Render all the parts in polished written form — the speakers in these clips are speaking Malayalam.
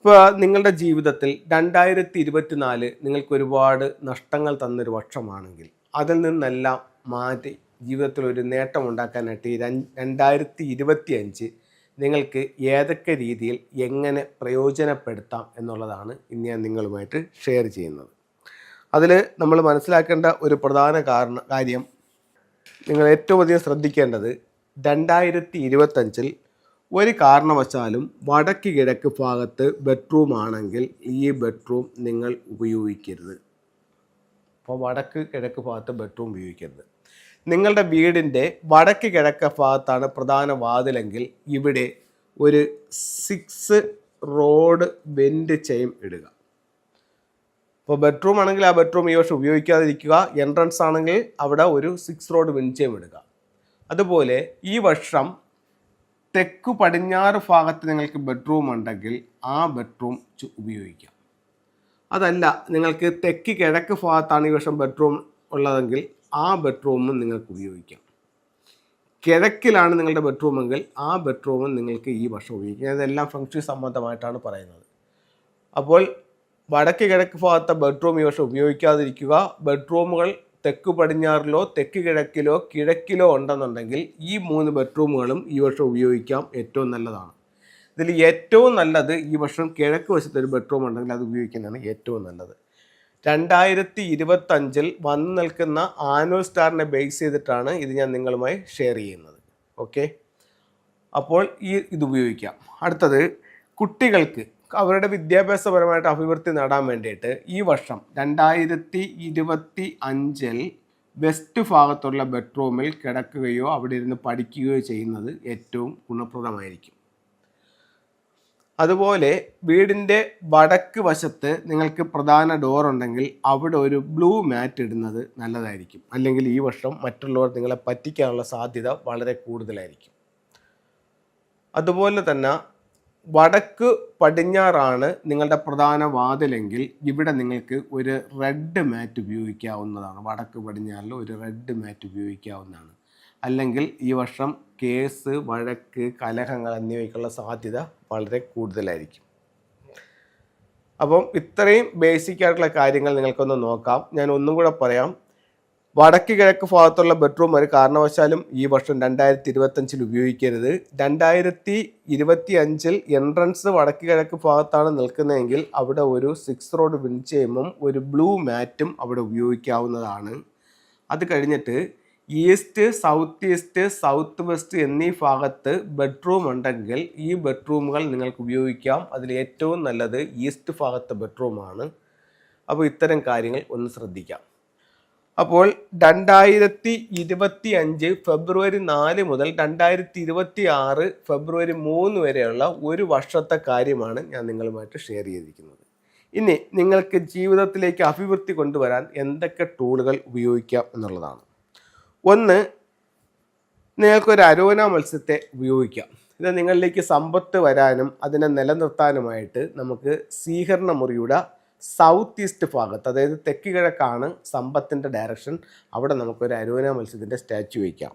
ഇപ്പോൾ നിങ്ങളുടെ ജീവിതത്തിൽ 2024 നിങ്ങൾക്ക് ഒരുപാട് നഷ്ടങ്ങൾ തന്നൊരു വർഷമാണെങ്കിൽ അതിൽ നിന്നെല്ലാം മാറ്റി ജീവിതത്തിൽ ഒരു നേട്ടം ഉണ്ടാക്കാനായിട്ട് ഈ 2025 നിങ്ങൾക്ക് ഏതൊക്കെ രീതിയിൽ എങ്ങനെ പ്രയോജനപ്പെടുത്താം എന്നുള്ളതാണ് ഇന്ന് ഞാൻ നിങ്ങളുമായിട്ട് ഷെയർ ചെയ്യുന്നത്. അതിൽ നമ്മൾ മനസ്സിലാക്കേണ്ട ഒരു പ്രധാന കാര്യം നിങ്ങൾ ഏറ്റവും അധികം ശ്രദ്ധിക്കേണ്ടത് 2025 ഒരു കാരണവശാലും വടക്ക് കിഴക്ക് ഭാഗത്ത് ബെഡ്റൂം ആണെങ്കിൽ ഈ ബെഡ്റൂം നിങ്ങൾ ഉപയോഗിക്കരുത്. അപ്പോൾ വടക്ക് കിഴക്ക് ഭാഗത്ത് ബെഡ്റൂം ഉപയോഗിക്കരുത്. നിങ്ങളുടെ വീടിൻ്റെ വടക്ക് കിഴക്ക് ഭാഗത്താണ് പ്രധാന വാതിലെങ്കിൽ ഇവിടെ ഒരു 6 റോഡ് വെൻറ്റ് ചെയിൻ ഇടുക. ഇപ്പോൾ ബെഡ്റൂം ആണെങ്കിൽ ആ ബെഡ്റൂം ഈ വർഷം ഉപയോഗിക്കാതിരിക്കുക. എൻട്രൻസ് ആണെങ്കിൽ അവിടെ ഒരു 6 റോഡ് വെൻറ്റ് ചെയിൻ ഇടുക. അതുപോലെ ഈ വർഷം തെക്കു പടിഞ്ഞാറ് ഭാഗത്ത് നിങ്ങൾക്ക് ബെഡ്റൂം ഉണ്ടെങ്കിൽ ആ ബെഡ്റൂം ഉപയോഗിക്കാം. അതല്ല നിങ്ങൾക്ക് തെക്ക് കിഴക്ക് ഭാഗത്താണ് ഈ വർഷം ബെഡ്റൂം ഉള്ളതെങ്കിൽ ആ ബെഡ്റൂമും നിങ്ങൾക്ക് ഉപയോഗിക്കാം. കിഴക്കിലാണ് നിങ്ങളുടെ ബെഡ്റൂമെങ്കിൽ ആ ബെഡ്റൂമും നിങ്ങൾക്ക് ഈ വർഷം ഉപയോഗിക്കാം. ഇതെല്ലാം ഫംഗ്ഷൻ സംബന്ധമായിട്ടാണ് പറയുന്നത്. അപ്പോൾ വടക്ക് കിഴക്ക് ഭാഗത്തെ ബെഡ്റൂം ഈ വർഷം ഉപയോഗിക്കാതിരിക്കുക. ബെഡ്റൂമുകൾ തെക്ക് പടിഞ്ഞാറിലോ തെക്ക് കിഴക്കിലോ കിഴക്കിലോ ഉണ്ടെന്നുണ്ടെങ്കിൽ ഈ 3 ബെഡ്റൂമുകളും ഈ വർഷം ഉപയോഗിക്കാം. ഏറ്റവും നല്ലതാണ്. ഇതിൽ ഏറ്റവും നല്ലത് ഈ വർഷം കിഴക്ക് വശത്ത് ഒരു ബെഡ്റൂം ഉണ്ടെങ്കിൽ അത് ഉപയോഗിക്കുന്നതാണ് ഏറ്റവും നല്ലത്. 2025 വന്നു നിൽക്കുന്ന ആനുവൽ സ്റ്റാറിനെ ബേസ് ചെയ്തിട്ടാണ് ഇത് ഞാൻ നിങ്ങളുമായി ഷെയർ ചെയ്യുന്നത്. ഓക്കെ, അപ്പോൾ ഇത് ഉപയോഗിക്കാം. അടുത്തത് കുട്ടികൾക്ക് അവരുടെ വിദ്യാഭ്യാസപരമായിട്ട് അഭിവൃദ്ധി നേടാൻ വേണ്ടിയിട്ട് ഈ വർഷം 2025 വെസ്റ്റ് ഭാഗത്തുള്ള ബെഡ്റൂമിൽ കിടക്കുകയോ അവിടെ ഇരുന്ന് പഠിക്കുകയോ ചെയ്യുന്നത് ഏറ്റവും ഗുണപ്രദമായിരിക്കും. അതുപോലെ വീടിൻ്റെ വടക്ക് വശത്ത് നിങ്ങൾക്ക് പ്രധാന ഡോർ ഉണ്ടെങ്കിൽ അവിടെ ഒരു ബ്ലൂ മാറ്റ് ഇടുന്നത് നല്ലതായിരിക്കും. അല്ലെങ്കിൽ ഈ വർഷം മറ്റുള്ളവർ നിങ്ങളെ പറ്റിക്കാനുള്ള സാധ്യത വളരെ കൂടുതലായിരിക്കും. അതുപോലെ തന്നെ വടക്ക് പടിഞ്ഞാറാണ് നിങ്ങളുടെ പ്രധാന വാതിലെങ്കിൽ ഇവിടെ നിങ്ങൾക്ക് ഒരു റെഡ് മാറ്റ് ഉപയോഗിക്കാവുന്നതാണ്. വടക്ക് പടിഞ്ഞാറിൽ ഒരു റെഡ് മാറ്റ് ഉപയോഗിക്കാവുന്നതാണ്. അല്ലെങ്കിൽ ഈ വർഷം കേസ്, വഴക്ക്, കലഹങ്ങൾ എന്നിവയ്ക്കുള്ള സാധ്യത വളരെ കൂടുതലായിരിക്കും. അപ്പം ഇത്രയും ബേസിക് ആയിട്ടുള്ള കാര്യങ്ങൾ നിങ്ങൾക്കൊന്ന് നോക്കാം. ഞാൻ ഒന്നും കൂടെ പറയാം. വടക്ക് കിഴക്ക് ഭാഗത്തുള്ള ബെഡ്റൂം ഒരു കാരണവശാലും ഈ വർഷം 2025 ഉപയോഗിക്കരുത്. 2025 എൻട്രൻസ് വടക്ക് കിഴക്ക് ഭാഗത്താണ് നിൽക്കുന്നതെങ്കിൽ അവിടെ ഒരു 6 റോഡ് വിൻഡ് ചെയിനും ഒരു ബ്ലൂ മാറ്റും അവിടെ ഉപയോഗിക്കാവുന്നതാണ്. അത് കഴിഞ്ഞിട്ട് east, south east, south west എന്നീ ഭാഗത്ത് ബെഡ്റൂം ഉണ്ടെങ്കിൽ ഈ ബെഡ്റൂമുകൾ നിങ്ങൾക്ക് ഉപയോഗിക്കാം. അതിൽ ഏറ്റവും നല്ലത് ഈസ്റ്റ് ഭാഗത്തെ ബെഡ്റൂമാണ്. അപ്പോൾ ഇത്തരം കാര്യങ്ങൾ ഒന്ന് ശ്രദ്ധിക്കാം. അപ്പോൾ 2025 ഫെബ്രുവരി 4 മുതൽ 2026 ഫെബ്രുവരി 3 വരെയുള്ള ഒരു വർഷത്തെ കാര്യമാണ് ഞാൻ നിങ്ങളുമായിട്ട് ഷെയർ ചെയ്തിരിക്കുന്നത്. ഇനി നിങ്ങൾക്ക് ജീവിതത്തിലേക്ക് അഭിവൃദ്ധി കൊണ്ടുവരാൻ എന്തൊക്കെ ടൂളുകൾ ഉപയോഗിക്കാം എന്നുള്ളതാണ്. ഒന്ന്, നിങ്ങൾക്കൊരു അരോന മത്സ്യത്തെ ഉപയോഗിക്കാം. ഇത് നിങ്ങളിലേക്ക് സമ്പത്ത് വരാനും അതിനെ നിലനിർത്താനുമായിട്ട് നമുക്ക് സ്വീകരണ മുറിയുടെ സൗത്ത് ഈസ്റ്റ് ഭാഗത്ത്, അതായത് തെക്ക് കിഴക്കാണ് സമ്പത്തിൻ്റെ ഡയറക്ഷൻ, അവിടെ നമുക്കൊരു അരോന മത്സ്യത്തിൻ്റെ സ്റ്റാച്ചു വയ്ക്കാം.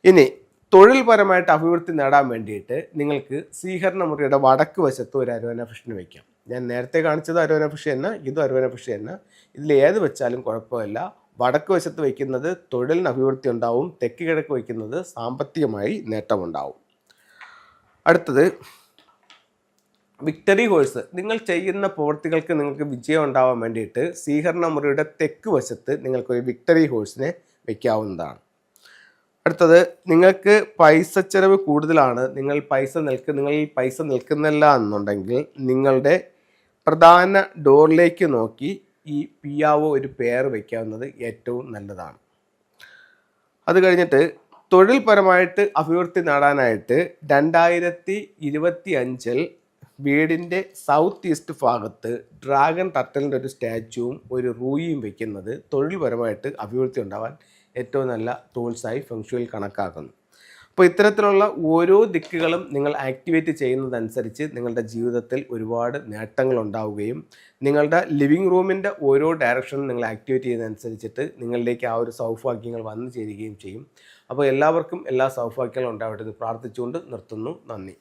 ഇനി തൊഴിൽപരമായിട്ട് അഭിവൃദ്ധി നേടാൻ വേണ്ടിയിട്ട് നിങ്ങൾക്ക് സ്വീകരണ മുറിയുടെ വടക്ക് വശത്ത് ഒരു അരോന ഫിഷിന് വയ്ക്കാം. ഞാൻ നേരത്തെ കാണിച്ചത് അരോന ഫിഷ് തന്നെ, ഇതും അരോന ഫിഷ് തന്നെ. ഇതിൽ ഏത് വെച്ചാലും കുഴപ്പമില്ല. വടക്ക് വശത്ത് വയ്ക്കുന്നത് തൊഴിലിന് അഭിവൃദ്ധി ഉണ്ടാവും, തെക്ക് കിഴക്ക് വയ്ക്കുന്നത് സാമ്പത്തികമായി നേട്ടമുണ്ടാവും. അടുത്തത് വിക്ടറി ഹോഴ്സ്. നിങ്ങൾ ചെയ്യുന്ന പ്രവൃത്തികൾക്ക് നിങ്ങൾക്ക് വിജയം ഉണ്ടാവാൻ വേണ്ടിയിട്ട് സ്വീകരണ മുറിയുടെ തെക്ക് വശത്ത് നിങ്ങൾക്കൊരു വിക്ടറി ഹോഴ്സിനെ വയ്ക്കാവുന്നതാണ്. അടുത്തത്, നിങ്ങൾക്ക് പൈസ ചെലവ് കൂടുതലാണ്, നിങ്ങളിൽ പൈസ നിൽക്കുന്നില്ല എന്നുണ്ടെങ്കിൽ നിങ്ങളുടെ പ്രധാന ഡോറിലേക്ക് നോക്കി ഈ പിയാവോ ഒരു പെയർ വയ്ക്കാവുന്നത് ഏറ്റവും നല്ലതാണ്. അത് കഴിഞ്ഞിട്ട് തൊഴിൽപരമായിട്ട് അഭിവൃദ്ധി നേടാനായിട്ട് 2025 വീടിൻ്റെ സൗത്ത് ഈസ്റ്റ് ഭാഗത്ത് ഡ്രാഗൺ ടർട്ടലിൻ്റെ ഒരു സ്റ്റാച്ചുവും ഒരു റൂയിയും വയ്ക്കുന്നത് തൊഴിൽപരമായിട്ട് അഭിവൃദ്ധി ഉണ്ടാവാൻ ഏറ്റവും നല്ല ടൂൾസായി ഫെങ്ഷുയിൽ കണക്കാക്കുന്നു. അപ്പോൾ ഇത്തരത്തിലുള്ള ഓരോ ദിക്കുകളും നിങ്ങൾ ആക്ടിവേറ്റ് ചെയ്യുന്നതനുസരിച്ച് നിങ്ങളുടെ ജീവിതത്തിൽ ഒരുപാട് നേട്ടങ്ങൾ ഉണ്ടാവുകയും നിങ്ങളുടെ ലിവിങ് റൂമിൻ്റെ ഓരോ ഡയറക്ഷനും നിങ്ങൾ ആക്ടിവേറ്റ് ചെയ്യുന്നതനുസരിച്ചിട്ട് നിങ്ങളിലേക്ക് ആ ഒരു സൗഭാഗ്യങ്ങൾ വന്നു ചേരുകയും ചെയ്യും. അപ്പോൾ എല്ലാവർക്കും എല്ലാ സൗഭാഗ്യങ്ങളും ഉണ്ടാവട്ടെ എന്ന് പ്രാർത്ഥിച്ചുകൊണ്ട് നിർത്തുന്നു. നന്ദി.